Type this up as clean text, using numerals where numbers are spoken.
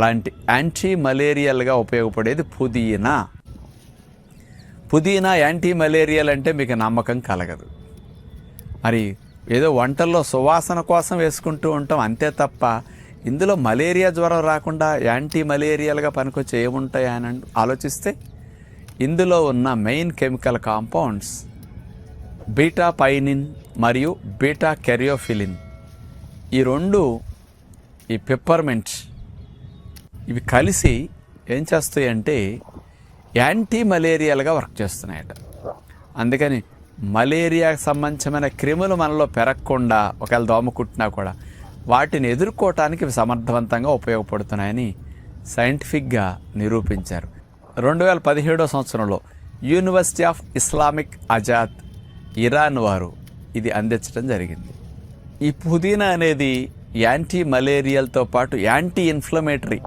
అలాంటి యాంటీ మలేరియల్గా ఉపయోగపడేది పుదీనా. పుదీనా యాంటీ మలేరియల్ అంటే మీకు నమ్మకం కలగదు. మరి ఏదో వంటల్లో సువాసన కోసం వేసుకుంటూ ఉంటాం అంతే తప్ప ఇందులో మలేరియా జ్వరం రాకుండా యాంటీ మలేరియల్గా పనికొచ్చే ఏముంటాయా అని ఆలోచిస్తే ఇందులో ఉన్న మెయిన్ కెమికల్ కాంపౌండ్స్ బీటా పైనిన్ మరియు బీటా కెరియోఫిలిన్. ఈ రెండు, ఈ పెప్పర్మెంట్, ఇవి కలిసి ఏం చేస్తాయంటే యాంటీ మలేరియల్గా వర్క్ చేస్తున్నాయట. అందుకని మలేరియాకు సంబంధించిన క్రిములు మనలో పెరగకుండా ఒకవేళ దోమ కుట్టినా కూడా వాటిని ఎదుర్కోవటానికి ఇవి సమర్థవంతంగా ఉపయోగపడుతున్నాయని సైంటిఫిక్గా నిరూపించారు. 2017 సంవత్సరంలో university of Islamic Azad Iran వారు ఇది అందించడం జరిగింది. ఈ పుదీనా అనేది యాంటీ మలేరియల్తో పాటు యాంటీ ఇన్ఫ్లమేటరీ